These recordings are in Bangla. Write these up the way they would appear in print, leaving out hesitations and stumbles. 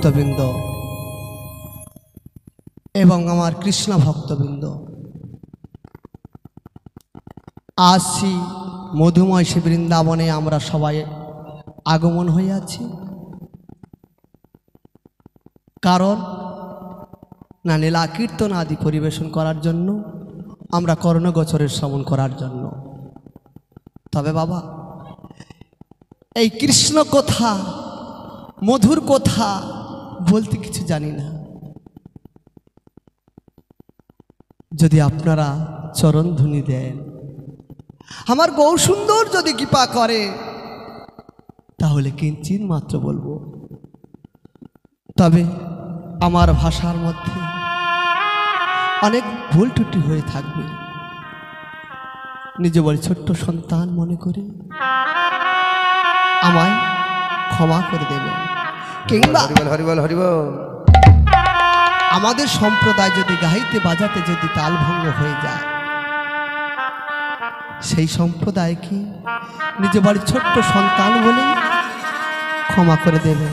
ভক্তবৃন্দ এবং আমার কৃষ্ণ ভক্তবৃন্দ, আসছি মধুময় শ্রী বৃন্দাবনে আমরা সবাই আগমন হয়ে আছি। কারণ না লীলা কীর্তন আদি পরিবেশন করার জন্য, আমরা কর্ণগোচরের শ্রবণ করার জন্য। তবে বাবা, এই কৃষ্ণ কথা, মধুর কথা বলতে কিছু জানি না। যদি আপনারা চরণ ধ্বনি দেন, আমার গৌরসুন্দর যদি কৃপা করে, তাহলে কিঞ্চিত মাত্র বলবো। তবে আমার ভাষার মধ্যে অনেক ভুল ত্রুটি হয়ে থাকবে। নিজে বলে ছোট্ট সন্তান মনে করে আমায় ক্ষমা করে দেবেন। কিংবা আমাদের সম্প্রদায় যদি গাইতে বাজাতে যদি তালভঙ্গ হয়ে যায়, সেই সম্প্রদায়কে নিজে বাড়ির ছোট্ট সন্তান বলে ক্ষমা করে দেবে।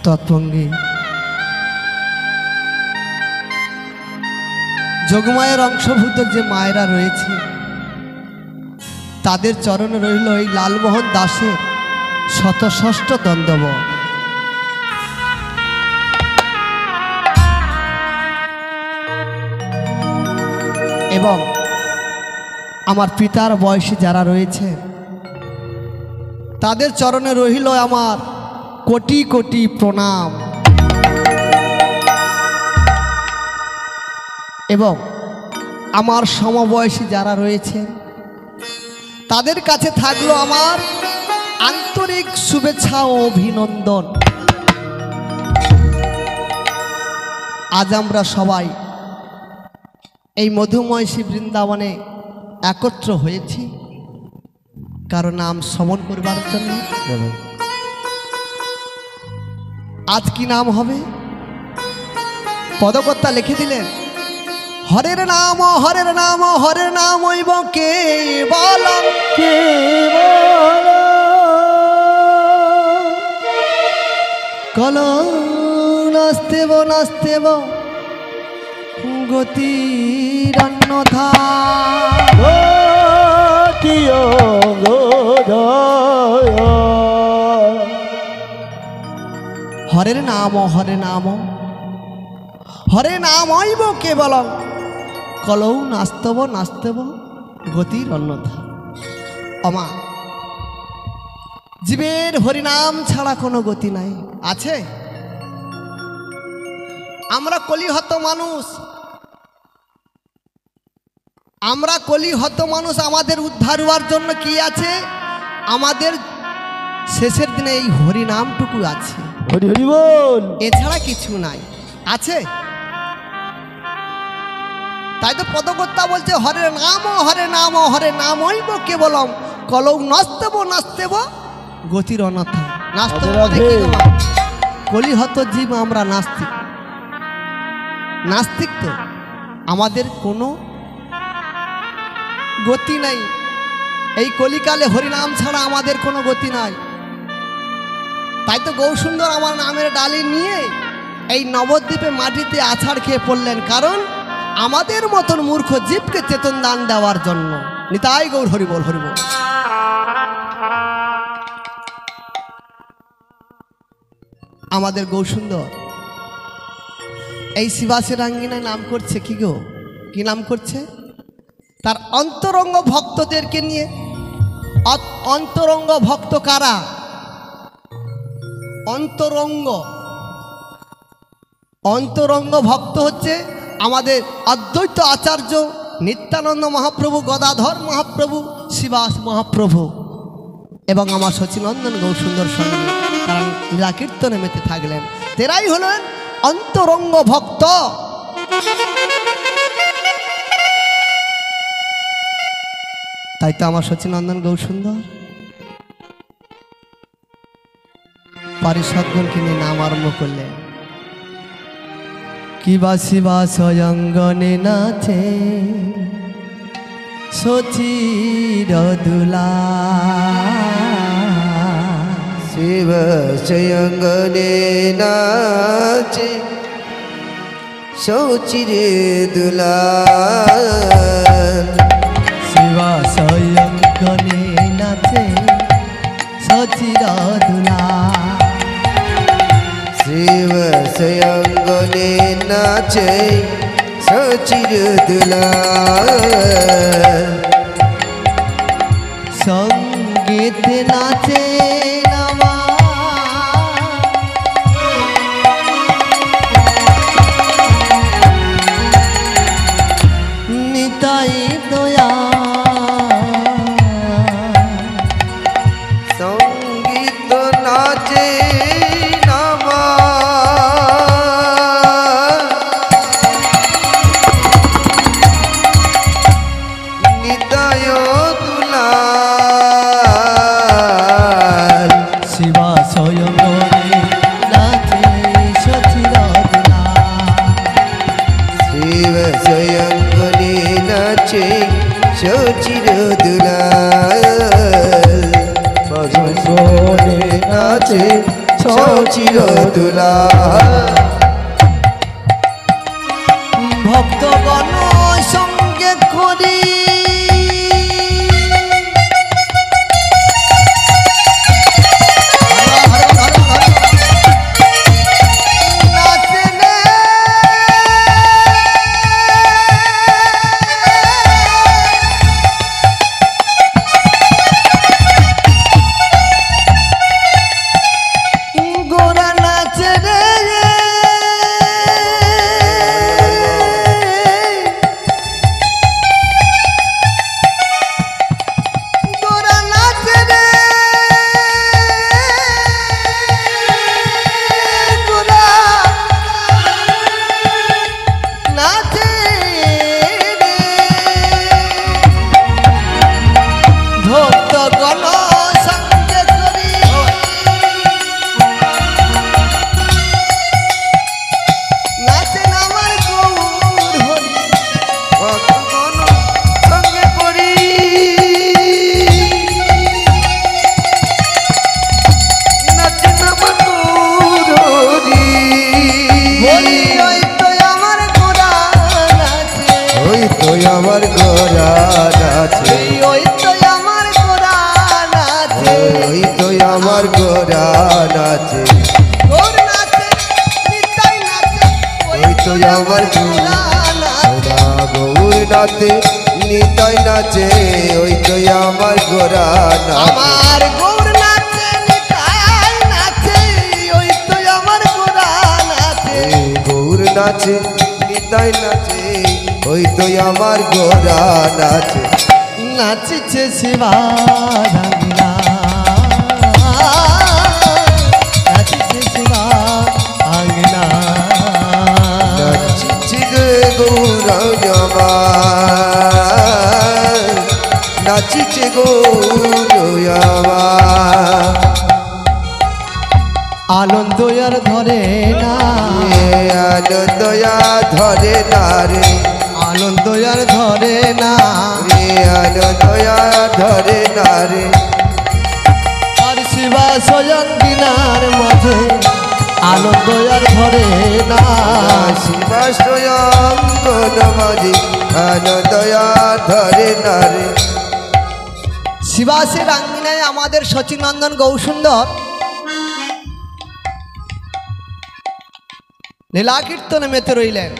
তৎসঙ্গে যোগমায়ের অংশভূত যে মায়েরা রয়েছে, তাদের চরণে রইল এই লালমোহন দাসের ১৬ষ্ঠ দণ্ডবত। এবং আমার পিতার বয়সী যারা রয়েছে, তাদের চরণে রহিল আমার কোটি কোটি প্রণাম। এবং আমার সমবয়সী যারা রয়েছেন, তাদের কাছে থাকলো আমার আন্তরিক শুভেচ্ছা ও অভিনন্দন। আজ আমরা সবাই এই মধুময় শ্রী বৃন্দাবনে একত্র হয়েছি কারণ নাম শ্রবণ করবার জন্য। আজ কি নাম হবে? পদকর্তা লিখে দিলেন, হরের নাম হরের নাম হরের নাম হইব কেবলং কলৌ নাস্তেব নাস্তেব গতির অন্যথা। হরের নাম হরে নাম হরে নাম হইব কেবলং কলৌ নাস্তেব নাস্তেব গতির অন্যথা। অমা, জীবের হরিনাম ছাড়া কোনো গতি নাই। আছে? আমরা কলিহত মানুষ, আমরা কলিহত মানুষ, আমাদের উদ্ধার হওয়ার জন্য কি আছে? আমাদের শেষের দিনে এই হরিনামটুকু আছে, হরি হরি বল, এছাড়া কিছু নাই। আছে? তাই তো পদকর্তা বলছে, হরে নাম হরে নাম হরে নাম হইব কেবলম কলৌ নাস্তেব নাস্তেব গতির অন্যথা। নাস্তেব মানে কি? কলিহত জীব আমরা নাস্তিক। নাস্তিক তো আমাদের কোনো গতি নাই। এই কলিকালে হরিনাম ছাড়া আমাদের কোনো গতি নাই। তাই তো গৌরসুন্দর আমার নামের ডালি নিয়ে এই নবদ্বীপে মাটিতে আছাড় খেয়ে পড়লেন, কারণ আমাদের মতন মূর্খ জীবকে চেতন দান দেওয়ার জন্য। নিতাই গৌর হরি বল হরি বল। আমাদের গৌরসুন্দর এই শিবাসের আঙ্গিনায় নাম করছে কি গো? কি নাম করছে? তার অন্তরঙ্গ ভক্তদেরকে নিয়ে। অন্তরঙ্গ ভক্ত কারা? অন্তরঙ্গ অন্তরঙ্গ ভক্ত হচ্ছে আমাদের অদ্বৈত আচার্য নিত্যানন্দ মহাপ্রভু, গদাধর মহাপ্রভু, শিবাস মহাপ্রভু এবং আমার সচিনন্দন গৌরসুন্দর সঙ্গে কারণ লীলা কীর্তনে মেতে থাকলেন। তেরাই হলেন অন্তরঙ্গ ভক্ত। তাই তো আমার সচিনন্দন গৌরসুন্দর পারিষদগণকে নিয়ে নাম আরম্ভ করলেন। কিবা শিবা স্বয়ঙ্গনে নাচে সচির দুলা শিব সয়ঙ্গনে নাচে সচির দুলা শিবা সয়ঙ্গনে নাচে সচির দুলা শিব সয়ঙ্গনে নাচে সচির দুলা সঙ্গীত নাচে নামা নিতাই দয়া সঙ্গীত নাচে নামা নিতায় দুলাল শিবা সয়ঙ্গনে নাচে সচির দুলা শিব সয়ঙ্গনে নাচে সচির দুলাল সয়ঙ্গনে নাচে সচির দুলাল ভক্তগণ সঙ্গে করি নাচনে গোরা নাচে রে গোরা নাচে রে গোরা নাচে রে ভক্তগণ সঙ্গে করি নাচেন আমার গৌর হরি ভক্তগণ সঙ্গে করি নাচে নামা গৌরী বলি ওই তো আমার গোরা নাচে ওই তো আমার গোরা নাচে ওই তো আমার গোরা নাচে ওই তো আমার গোরা নাচে গৌর নাচে নিতাই নাচে ওই তো আমার গোরা নাচে গোরা গৌর নাচে নিতাই নাচে ওই তো আমার গোরা নাচে আমার গৌর নাচে নিতাই নাচে ওই তো আমার গোরা নাচে গৌর নাচে নিতাই নাচে ওই তো আমার গোরা নাচে নাচিছে শিবা রাঙ্গিনা নাচিছে শিবা আঙ্গিনা নাচিছে রে গৌর আমার নাচিছে গৌর আমার আনন্দ আর ধরে না আনন্দয়া ধরে না রে আনন্দ আর ধরে না রে আনন্দয়া ধরে না রে আর শিবা সয়ঙ্গিনার মাঝে আনন্দ আর ধরে না শিবাশ্রয়ঙ্গন মাঝে আনন্দয়া ধরে না রে শিবাসের আঙ্গিনায় আমাদের সচিনন্দন গৌসুন্দর লীলা কীর্তনে মেতে রইলেন।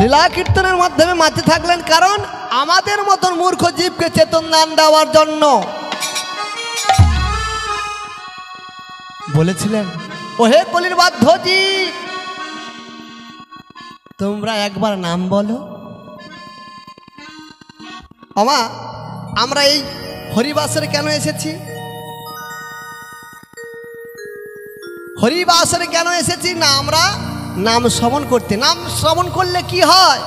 লীলা কীর্তনের মাধ্যমে মাতে থাকলেন, কারণ আমাদের মতন মূর্খ জীবকে চেতন দান দেওয়ার জন্য। বলেছিলেন, ওহে কলির বাধ্য জীব, তোমরা একবার নাম বলো। আমা আমরা এই হরিবাসরে কেন এসেছি? হরিবাসরে কেন এসেছি না, আমরা নাম শ্রবণ করতে। নাম শ্রবণ করলে কি হয়?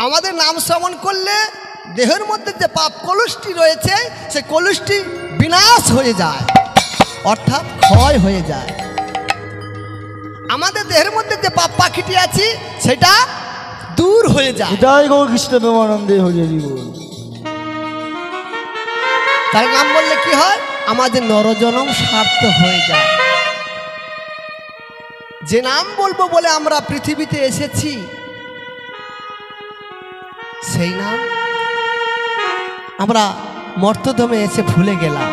আমাদের নাম শ্রবণ করলে দেহের মধ্যে যে পাপ কলুষটি রয়েছে সে কলুষটি বিনাশ হয়ে যায়, অর্থাৎ ক্ষয় হয়ে যায়। আমাদের দেহের মধ্যে যে পাপ পাখিটি আছে সেটা দূর হয়ে যায়। এটাই গৌর কৃষ্ণ প্রেমানন্দে হরিয়ে জীবন। তার নাম বললে কি হয়? আমাদের নরজনম সার্থক হয়ে যায়। যে নাম বলবো বলে আমরা পৃথিবীতে এসেছি সেই নাম আমরা মর্তধমে এসে ভুলে গেলাম।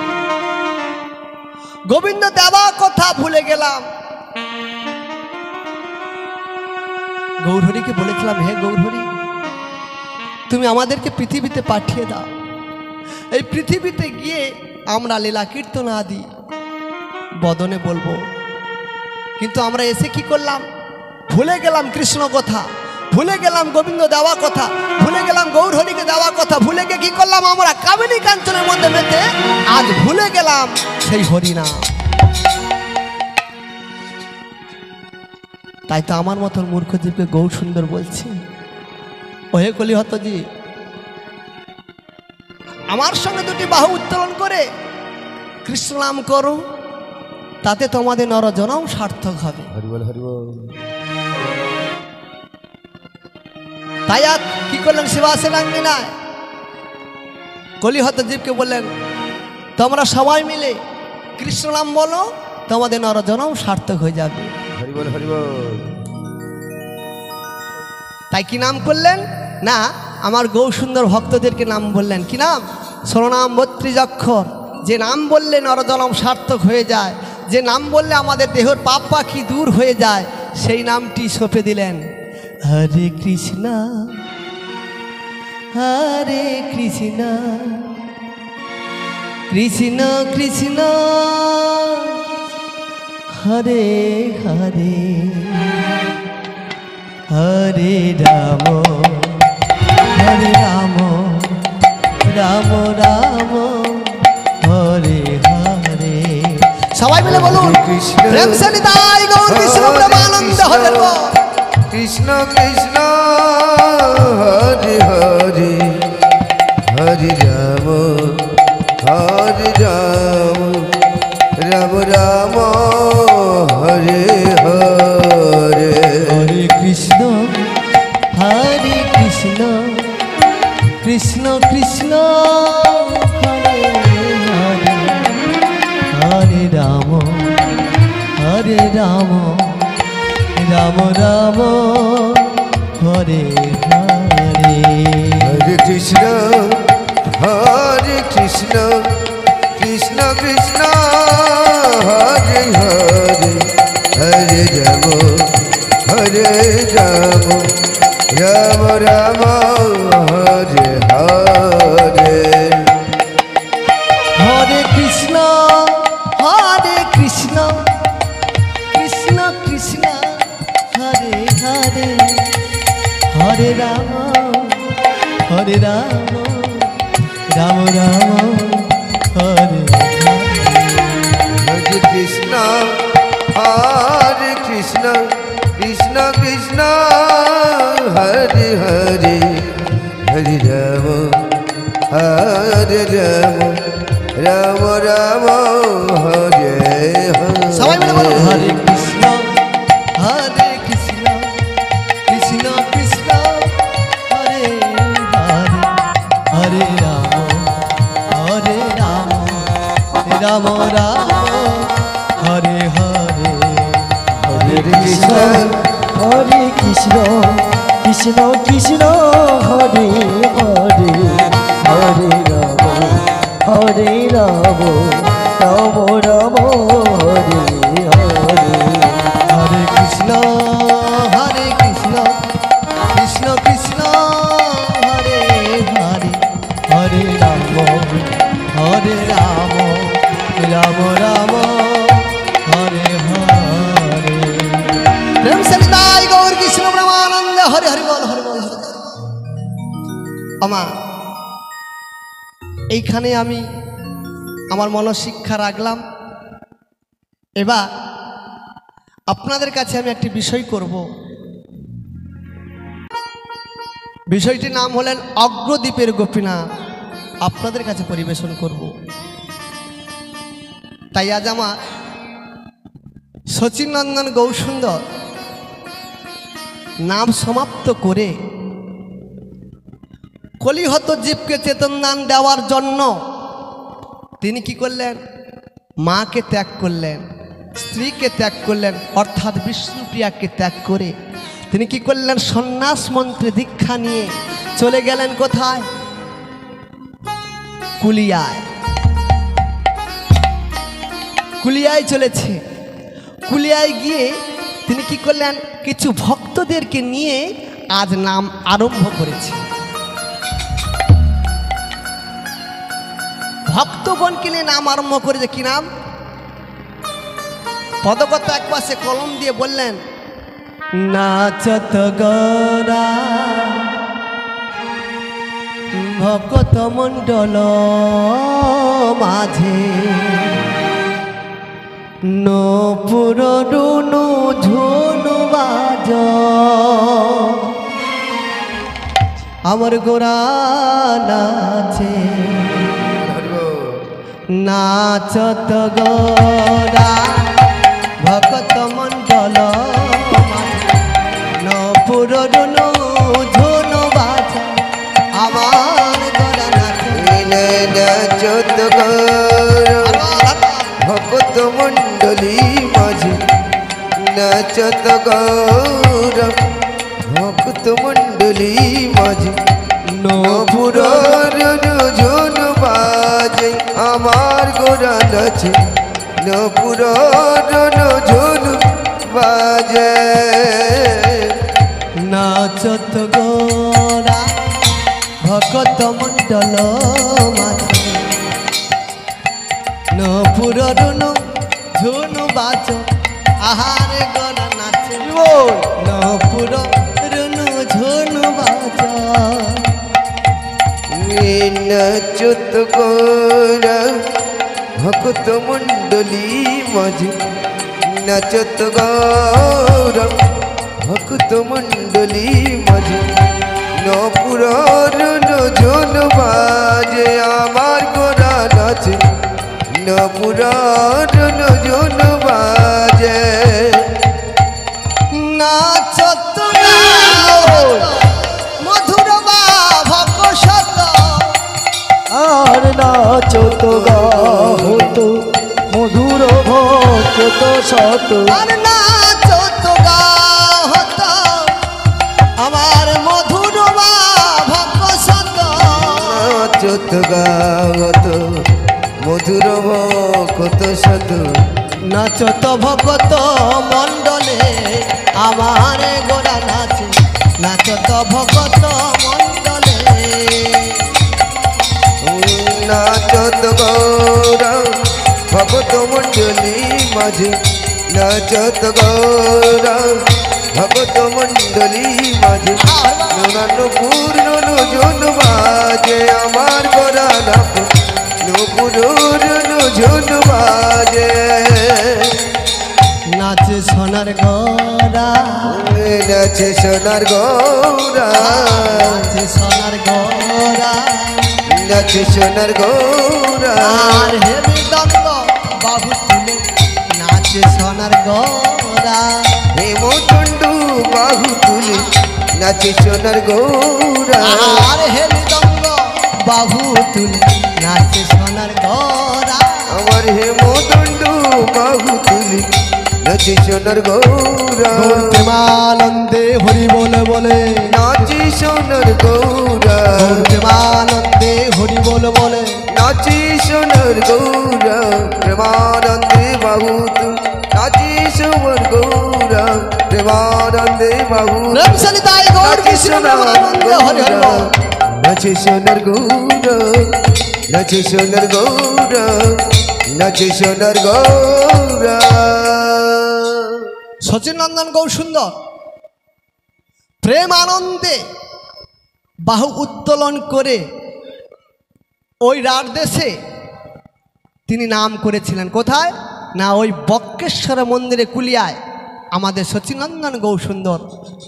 গোবিন্দ দেওয়া কথা ভুলে গেলাম। গৌরহরিকে বলেছিলাম, হে গৌরহরি, তুমি আমাদেরকে পৃথিবীতে পাঠিয়ে দাও। এই পৃথিবীতে গিয়ে আমরা লীলা কীর্তন আদি বদনে বলবো। কিন্তু আমরা এসে কি করলাম? ভুলে গেলাম কৃষ্ণ কথা, ভুলে গেলাম গোবিন্দ দেওয়া কথা, ভুলে গেলাম গৌরহরিকে দেওয়া কথা, ভুলে গিয়ে কি করলাম? আমরা কামিনী কাঞ্চনের মধ্যে মেতে আজ ভুলে গেলাম সেই হরিনাম। তাই তো আমার মতন মূর্খ জীবকে গৌর সুন্দর বলছি, ওহে কলিহতজি, আমার সঙ্গে দুটি বাহু উত্তোলন করে কৃষ্ণ নাম করো, তাতে তোমাদের নরজনম সার্থক হবে। হরিবল হরিবল। তাই আর কি করলেন? শিবাসেনাঙ্গিনায় কলিহত জীবকে বললেন, তোমরা সবাই মিলে কৃষ্ণ নাম বলো, তোমাদের নরজনম সার্থক হয়ে যাবে। হরিবল হরিবল। তাই কি নাম করলেন? না, আমার গৌ সুন্দর ভক্তদেরকে নাম বললেন। কি নাম? ষোলনাম 32 অক্ষর। যে নাম বললে নরজনম সার্থক হয়ে যায়, যে নাম বললে আমাদের দেহের পাপ পাখি দূর হয়ে যায়, সেই নামটি সঁপে দিলেন। হরে কৃষ্ণ হরে কৃষ্ণ কৃষ্ণ কৃষ্ণ হরে হরে হরে রাম হরে রাম রাম রাম হরে হরে। সবাই মিলে বলুন, কৃষ্ণ প্রেম সে নিতাই গৌর কৃষ্ণ প্রেমানন্দ হরে বল। কৃষ্ণ কৃষ্ণ হরে হরে হরে রাম হরে রাম রাম রাম হরে হরে। হরে কৃষ্ণ কৃষ্ণ কৃষ্ণ হরে হরে হরে রাম রাম রাম হরে হরে। হরে কৃষ্ণ কৃষ্ণ কৃষ্ণ হরে হরে হরে রাম রাম রাম হরে হরে। হরে কৃষ্ণ কৃষ্ণ কৃষ্ণ হরে হরে হরে রাম রাম রাম হরে হরে। হরে কৃষ্ণ কৃষ্ণ কৃষ্ণ হরে হরে হরে রাম রাম রাম হরে হরে। সবাই মিলে বলো, হরে কৃষ্ণ কৃষ্ণ কৃষ্ণ হরে হরে হরে রাম রাম হরে হরে। হরে কৃষ্ণ হরে কৃষ্ণ কৃষ্ণ কৃষ্ণ হরে হরে হরে রাম রাম রাম হরে হরে। হরে কৃষ্ণ কৃষ্ণ কৃষ্ণ হরে হরে হরে রাম রাম রাম হরে হরে। প্রেম সে নিতাই গৌর কৃষ্ণ প্রেমানন্দ হরে হরি বল হরি বল। আমা এইখানে আমি আমার মনশিক্ষা রাখলাম। এবার আপনাদের কাছে আমি একটি বিষয় করব। বিষয়টির নাম হলেন অগ্রদ্বীপের গোপীনাথ। আপনাদের কাছে পরিবেশন করব। তাই আজ আমার শচীনন্দন গৌরসুন্দর নাম সমাপ্ত করে কলিহত জীবকে চেতন দান দেওয়ার জন্য তিনি কি করলেন? মাকে ত্যাগ করলেন, স্ত্রীকে ত্যাগ করলেন, অর্থাৎ বিষ্ণুপ্রিয়াকে ত্যাগ করে তিনি কি করলেন? সন্ন্যাস মন্ত্রে দীক্ষা নিয়ে চলে গেলেন কোথায়? কুলিয়ায়। কুলিয়ায় চলেছে। কুলিয়ায় গিয়ে তিনি কি করলেন? কিছু ভক্তদেরকে নিয়ে আজ নাম আরম্ভ করেছে। ভক্তগণকে নিয়ে নাম আরম্ভ করেছে। কি নাম? পদকর্তা এক পাশে কলম দিয়ে বললেন, নাচত গরা ভকত মণ্ডল মাঝে নপুর রুনু ঝুনু বাজ আমার গোরা নাচে। নাচত গোরা ভকত মণ্ডল নপুর রুনু ঝুনু বাজ আমার গোরা নাচে। নাচত ভকত মণ্ডলী মাঝে নাচত গৌর ভক্ত মণ্ডলী মাঝে নপুর ঝুন বাজে আমার গোরা নাচে নপুর ঝুন বাজে। নাচত গোরা ভকত মণ্ডল মাঝে নপুর রুনু ঝুনু বাজ আহারে গোরা নাচে নপুর রুনু ঝুনু বাজ। নাচত গৌরা ভক্ত মণ্ডলী মাঝে নাচত গৌরা ভক্ত মণ্ডলী মাঝে নপুর ঝুন বাজে আমার গোরা নাচে নপুর ঝুন বাজে। নাচত মধুর ভক শত আর নাচত গাহত মধুর ভক্ত শত আর নাচত গাহত আমার মধুর ভক শত। নাচত গাহত মধুর ভক্ত শত নাচত ভকত মণ্ডলে আমার গোরা নাচে নাচত ভকত মণ্ডলে। নাচত গৌরা ভক্ত মণ্ডলী মাঝে নাচত গৌরা ভক্ত মণ্ডলী মাঝে নূপুর ঝুন বাজে আমার গোরা নাপ নূপুর ঝুন বাজে। নাচে সোনার গৌরা নাচে সোনার গৌরা নাচে সোনার গৌরা নাচে সোনার গৌরা আর হে মৃদঙ্গ বাহু তুলে নাচে সোনার গৌরা হেমতন্ডু বাহু তুলে নাচে সোনার গৌরা আর হে মৃদঙ্গ বাহু তুলে নাচে সোনার গৌরা আমার হেমতন্ডু বাহু তুলে নাচে সোনার গৌরা প্রেমানন্দে হরি বলে বলে নাচে সোনার গৌরা প্রেমানন্দে হরি বলে বলে নাচে সোনার গৌরা প্রেমানন্দে বাহু তু নাচে সোনার গৌরা প্রেমানন্দে বাহু প্রেমশালী তাই গৌর কৃষ্ণ প্রেমানন্দে হরি হরি বল। নাচে সোনার গৌরা নাচে সোনার গৌরা নাচে সোনার গৌরা। শচীনন্দন গৌরসুন্দর প্রেম আনন্দে বাহু উত্তোলন করে ওই রাত দেশে তিনি নাম করেছিলেন। কোথায় না ওই বক্রেশ্বর মন্দিরে কুলিয়ায় আমাদের শচীনন্দন গৌরসুন্দর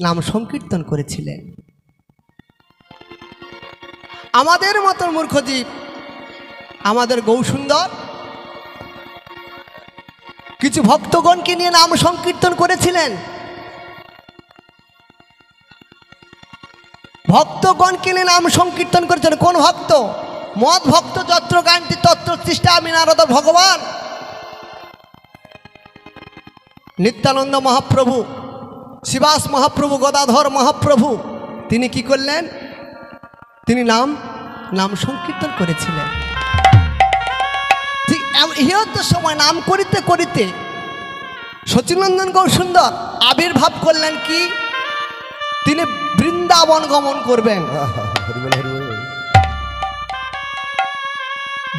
নাম সংকীর্তন করেছিলেন। আমাদের মতন মূর্খজীব আমাদের গৌরসুন্দর কিছু ভক্তগণকে নিয়ে নাম সংকীর্তন করেছিলেন। ভক্তগণকে নিয়ে নাম সংকীর্তন করেছিলেন। কোন ভক্ত? মদ ভক্ত যত্র গায়ন্তি তত্র তৃষ্ণামি নারদ ভগবান। নিত্যানন্দ মহাপ্রভু, শিবাস মহাপ্রভু, গদাধর মহাপ্রভু তিনি কি করলেন? তিনি নাম সংকীর্তন করেছিলেন। ঠিক ইহত সময় নাম করিতে করিতে সচিনন্দন গৌরসুন্দর আবির্ভাব করলেন কি? তিনি বৃন্দাবন গমন করবেন।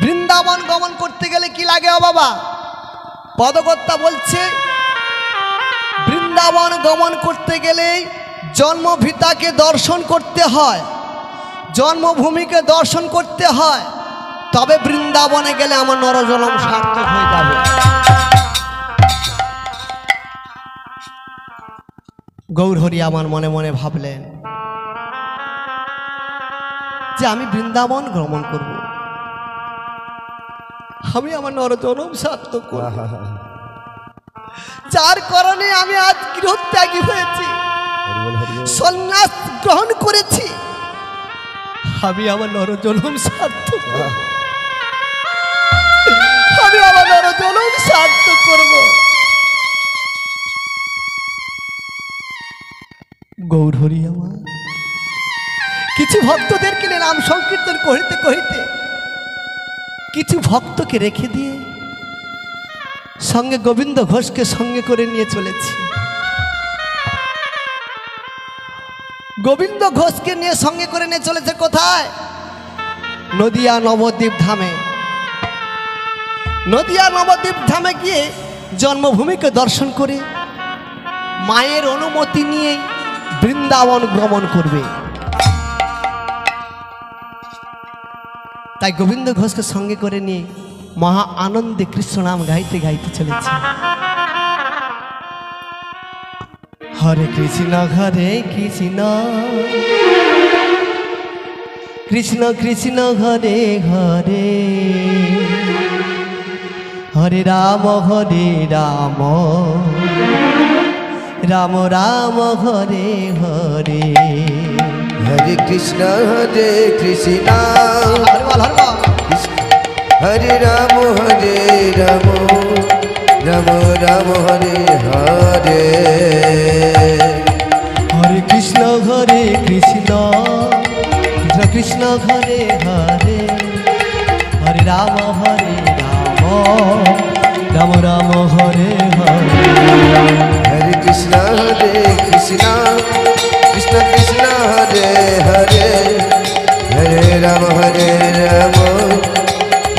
বৃন্দাবন গমন করতে গেলে কি লাগে ও বাবা? পদকর্তা বলছে বৃন্দাবন গমন করতে গেলে জন্মভিতাকে দর্শন করতে হয়, জন্মভূমিকে দর্শন করতে হয়, তবে বৃন্দাবনে গেলে আমার নরজনম সার্থক হয়ে যাবে। গৌরহরি আমার মনে মনে ভাবলেন যে আমি বৃন্দাবন ভ্রমণ করব, আমি আমার নরজনম সার্থক করব। যার কারণে আমি আজ গৃহত্যাগী হয়েছি, সন্ন্যাস গ্রহণ করেছি, আমি আমার নরজনম সার্থক করব, আমি আমার নরজনম সার্থক করব। গৌরহরি আমার কিছু ভক্তদেরকে নিয়ে নাম সংকীর্তন করিতে করিতে কিছু ভক্তকে রেখে দিয়ে সঙ্গে গোবিন্দ ঘোষকে সঙ্গে করে নিয়ে চলেছি। গোবিন্দ ঘোষকে নিয়ে সঙ্গে করে নিয়ে চলেছে কোথায়? নদিয়া নবদ্বীপ ধামে। নদিয়া নবদ্বীপ ধামে গিয়ে জন্মভূমিকে দর্শন করে মায়ের অনুমতি নিয়ে বৃন্দাবন ভ্রমণ করবে। তাই গোবিন্দ ঘোষকে সঙ্গে করে নিয়ে মহা আনন্দে কৃষ্ণ নাম গাইতে গাইতে চলেছে। হরে কৃষ্ণ কৃষ্ণ কৃষ্ণ কৃষ্ণ হরে হরে, হরে রাম রাম রাম হরে হরে। হরে কৃষ্ণ কৃষ্ণ হরে রাম রাম রাম হরে হরে। হরে কৃষ্ণ কৃষ্ণ কৃষ্ণ হরে হরে, হরে রাম রাম রাম হরে হরে। হরে কৃষ্ণ কৃষ্ণ কৃষ্ণ কৃষ্ণ হরে হরে, হরে রাম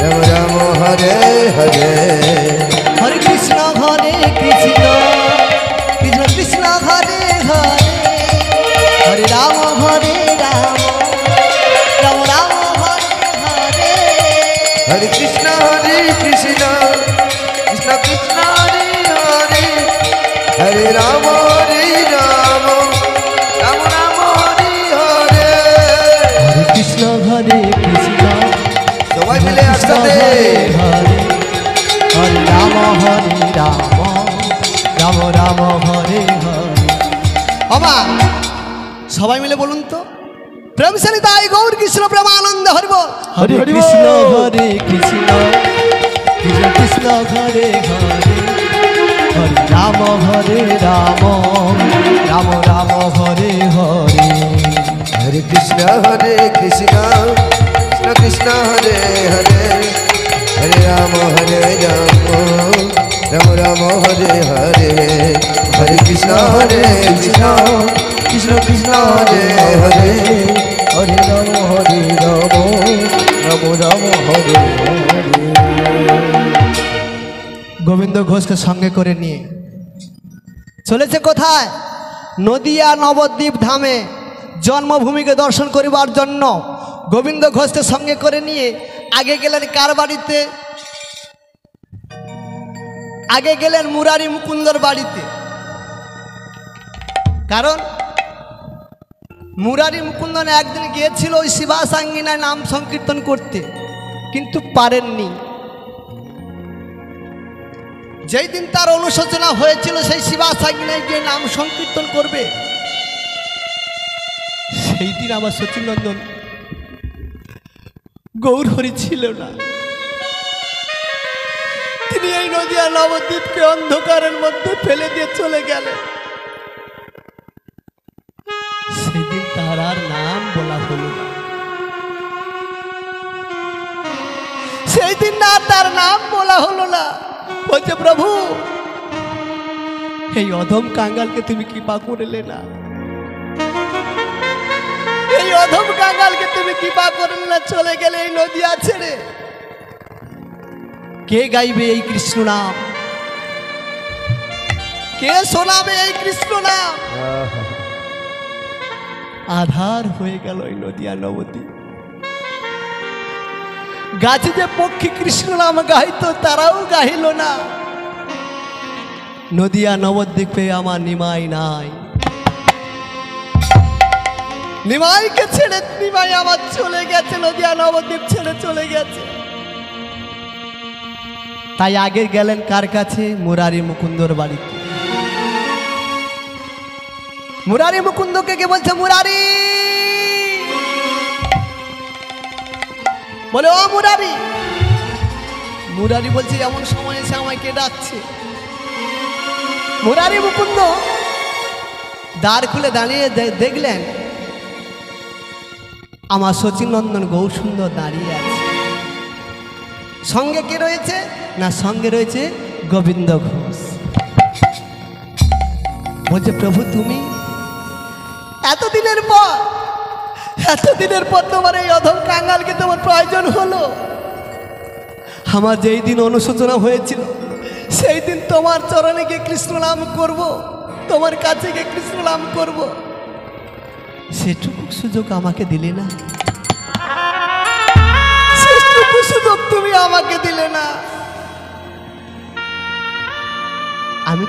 রাম রাম হরে হরে। হরে কৃষ্ণ কৃষ্ণ কৃষ্ণ কৃষ্ণ হরে হরে, হরে রাম রাম রাম হরে হরে। হরে কৃষ্ণ কৃষ্ণ কৃষ্ণ কৃষ্ণ হরে হরে, হরে রাম রাম রাম হরে হরে। হরে কৃষ্ণ কৃষ্ণ সবাই মিলে একসাথে হরে হরে রাম রাম রাম হরে হরে। বাবা সবাই মিলে বলুন তো, প্রেম সারি তাই গৌর কৃষ্ণ প্রেমানন্দ হরিব। হরে কৃষ্ণ কৃষ্ণ কৃষ্ণ হরে হরে, হরে রাম রাম রাম হরে হরে। হরে কৃষ্ণ কৃষ্ণ কৃষ্ণ কৃষ্ণ হরে হরে, হরে রাম রাম রাম হরে হরে। হরে কৃষ্ণ কৃষ্ণ কৃষ্ণ কৃষ্ণ হরে হরে, হরে রাম রাম রাম হরে হরে। গোবিন্দ ঘোষকে সঙ্গে করে নিয়ে চলেছে কোথায়? নদিয়া নবদ্বীপ ধামে জন্মভূমিকে দর্শন করিবার জন্য গোবিন্দ ঘোষকে সঙ্গে করে নিয়ে আগে গেলেন কার বাড়িতে? আগে গেলেন মুরারি মুকুন্দর বাড়িতে। কারণ মুরারি মুকুন্দন একদিন গিয়েছিল ওই শিবাসাঙ্গিনায় নাম সংকীর্তন করতে, কিন্তু পারেননি। যেই দিন তার অনুশোচনা হয়েছিল সেই শিবাসাগিনায় গিয়ে নাম সংকীর্তন করবে, সেই দিন আমার সচিনন্দন গৌরহরি ছিল না। তিনি এই নদিয়া নবদ্বীপকে অন্ধকারের মধ্যে ফেলে দিয়ে চলে গেলেন। সেই দিন তার আর নাম বলা হলো না। সেই দিন না তার নাম বলা হলো না। বলছে প্রভু, এই অধম কাঙ্গালকে তুমি কৃপা করলে না, এই অধম কাঙ্গালকে তুমি কৃপা করলে না, চলে গেলে এই নদিয়া ছেড়ে। কে গাইবে এই কৃষ্ণ নাম? কে শোনাবে এই কৃষ্ণ নাম? আধার হয়ে গেল এই নদিয়া নবদ্বীপ। গাছে যে পক্ষী কৃষ্ণ নাম গাইতো তারাও গাইল না। নদিয়া নবদ্বীপে আমার নিমাই নাই। নিমাইকে ছেড়ে নিমাই আমার চলে গেছে, নদিয়া নবদ্বীপ ছেড়ে চলে গেছে। তাই আগে গেলেন কার কাছে? মুরারি মুকুন্দর বাড়িতে। মুরারি মুকুন্দকে কে বলছে, মুরারি, বলে ও মুরারি। মুরারি বলছে এমন সময় এসে আমায় কে ডাকছে? মুরারি মুকুন্দ দ্বার খুলে দাঁড়িয়ে দেখলেন আমার সচিনন্দন গৌরসুন্দর দাঁড়িয়ে আছে। সঙ্গে কে রয়েছে? না, সঙ্গে রয়েছে গোবিন্দ ঘোষ। বলছে প্রভু, তুমি এতদিনের পর তোমার এই অধম কাঙ্গালকে তোমার প্রয়োজন হলো। আমার যেই দিন অনুশোচনা হয়েছিল সেই দিন তোমার চরণে গিয়ে কৃষ্ণ নাম করব, তোমার কাছে গিয়ে কৃষ্ণ নাম করব, সেটুকু সুযোগ আমাকে দিলে না। সেটুকু সুযোগ তুমি আমাকে দিলে না। আমি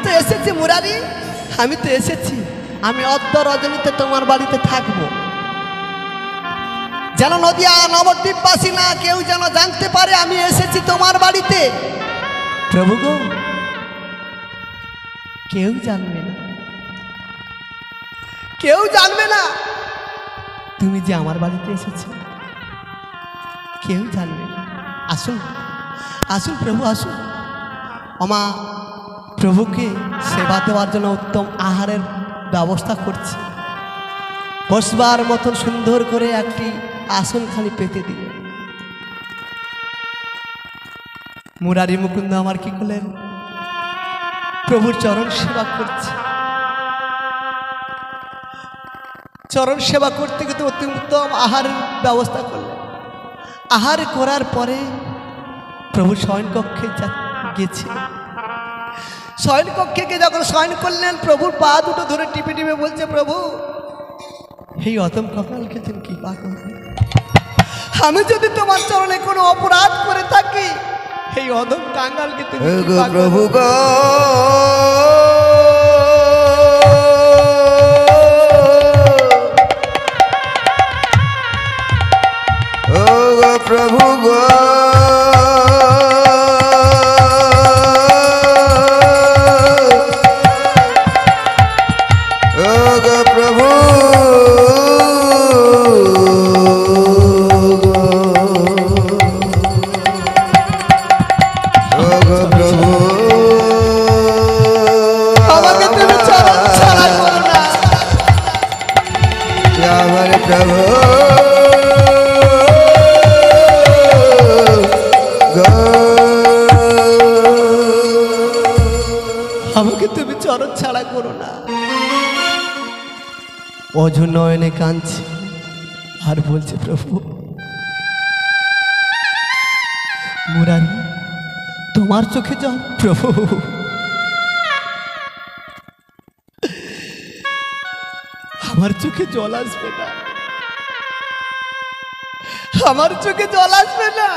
তো এসেছি মুরারি, আমি তো এসেছি। আমি অদ্য রজনীতে তোমার বাড়িতে থাকবো, যেন নদিয়া নবদ্বীপবাসী না কেউ যেন জানতে পারে আমি এসেছি তোমার বাড়িতে। প্রভু গো, কেউ জানবে না, কেউ জানবে না তুমি যে আমার বাড়িতে এসেছো, কেউ জানবে না। আসুন আসুন প্রভু আসুন। আমা প্রভুকে সেবা দেওয়ার জন্য উত্তম আহারের ব্যবস্থা করছি। বসবার মতন সুন্দর করে একটি আসনখানি পেতে দিলেন। মুরারি মুকুন্দ আমার কি করলেন? প্রভুর চরণ সেবা করছে। চরণ সেবা করতে করতে অতি উত্তম আহারের ব্যবস্থা করলেন। আহার করার পরে প্রভু শয়নকক্ষে গেছে। শয়নকক্ষে গিয়ে যখন শয়ন করলেন, প্রভুর পা দুটো ধরে টিপে টিপে বলছে, প্রভু এই অতম কপালকে তুমি কৃপা করবে। আমি যদি তোমার চরণে কোনো অপরাধ করে থাকি, এই অধম কাঙ্গালকে তুমি কৃপা করবে। প্রভু গো, প্রভু গো, প্রভু প্রভু আমাকে তুমি চরণ ছাড়া করো না। আমার প্রভু আমাকে তুমি চরণ ছাড়া করো না। অঝর নয়নে কাঁদছে আর বলছে, প্রভু মুরারি তোমার চোখে জল। প্রভু আমার চোখে জল আসবে না, আমার চোখে জল আসবে না।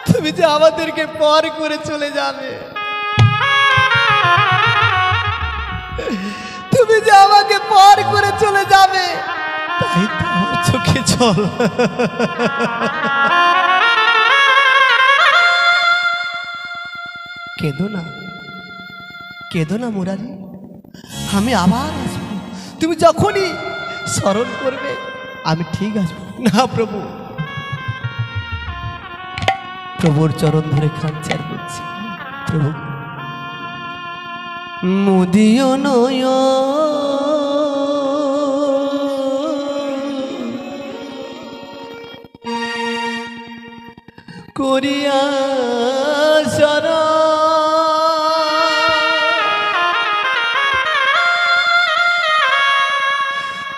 তুমি যে আমাদেরকে পর করে চলে যাবে, তুমি যে আমাকে পর করে চলে যাবে, তাই তো আমার চোখে জল। কেঁদো না, কেঁদো না মুরারি, আমি আবার আসবো। তুমি যখনই স্মরণ করবে আমি ঠিক আসবো। না প্রভু, প্রভুর চরণ ধরে খাচ্ছে আর বলছি, প্রভু মুদিও নয় করিয়া সারা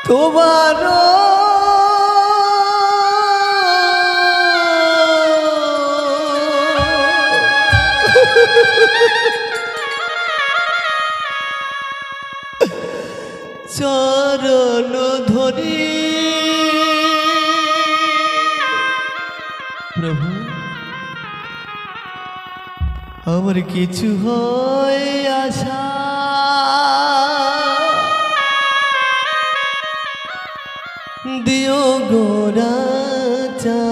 তোমার চরণ ধরি। প্রভু আমার কিছু হয় আশা দিও গোরা চা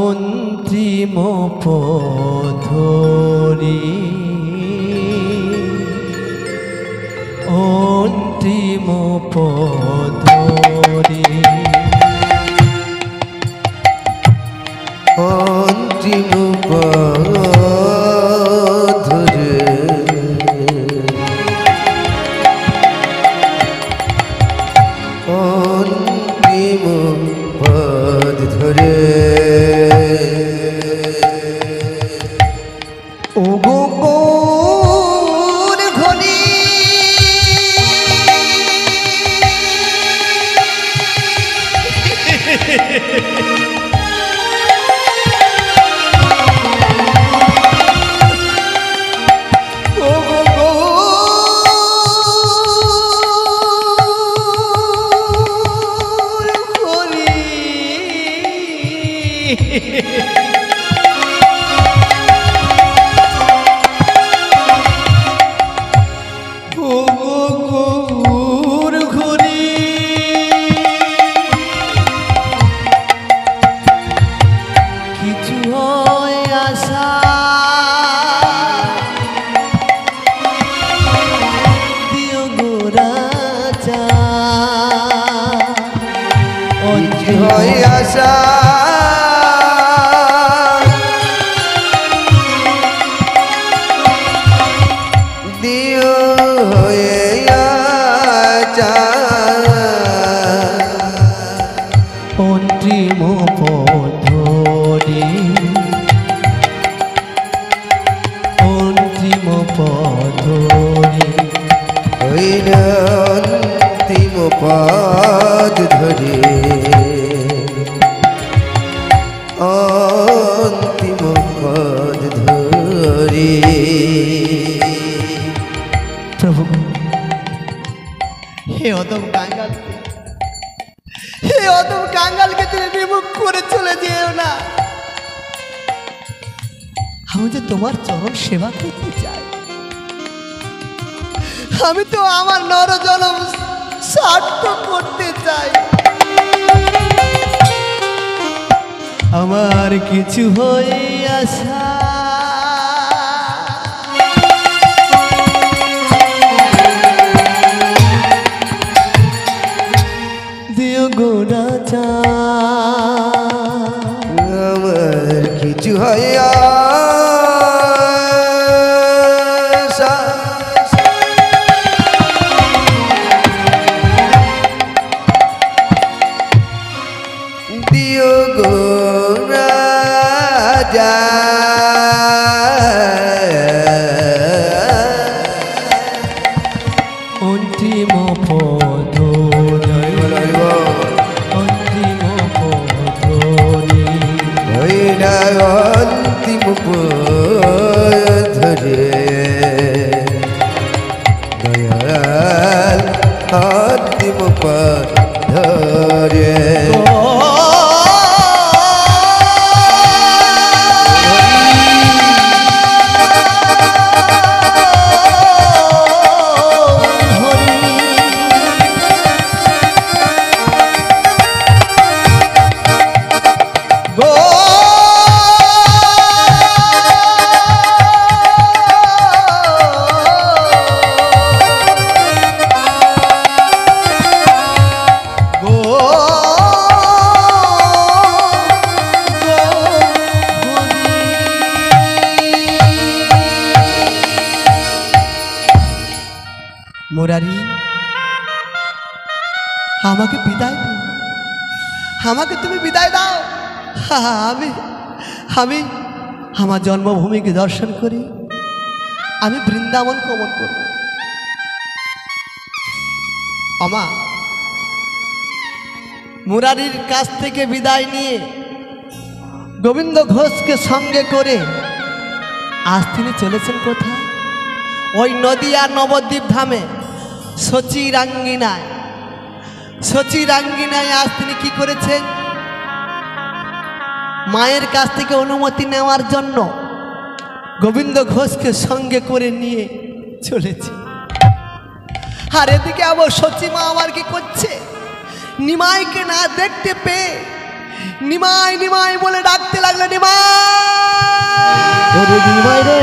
অন্তিম পথরি অন্তিম পথরি অন্তিম পথরে অন্তিম পথ ধরে ও গোর ঘনি কিছু হয় আশা দিও গোরা চা হয় আশা দিও হয়ে আশা অন্তিম পথরি অন্তিম পথরি হইল অন্তিম পদ ধরে অন্তিম পদ ধরে প্রভু হে অদম কাঙ্গালকে, হে অদম কাঙ্গালকে তুমি বিমুখ করে চলে যেও না। আমি যে তোমার চরণ সেবা করতে চাই, আমি তো আমার নর জনম সার্থক করতে চাই। আমার কিছু হয়ে আসা দিও গোরা চা আমার কিছু হয় আশা দিও গো রাজা অন্তিম পদ অন্তিম পথরি অন্তিম ধরে দয়াল অন্তিম ধরে মুরারি, আমাকে বিদায় দিও, আমাকে তুমি বিদায় দাও। আমি আমি আমার জন্মভূমিকে দর্শন করি, আমি বৃন্দাবন গমন করব। আমা মুরারির কাছ থেকে বিদায় নিয়ে গোবিন্দ ঘোষকে সঙ্গে করে আজ তিনি চলেছেন কোথায়? ওই নদিয়া নবদ্বীপ ধামে সচিরাঙ্গিনায়। সচিরাঙ্গিনায় আজ তিনি কি করেছেন? মায়ের কাছ থেকে অনুমতি নেওয়ার জন্য গোবিন্দ ঘোষকে সঙ্গে করে নিয়ে চলেছে। আর এদিকে আবার সচিমা আমার কি করছে? নিমাইকে না দেখতে পেয়ে নিমাই নিমাই বলে ডাকতে লাগলো, নিমাই। ওরে নিমাই রে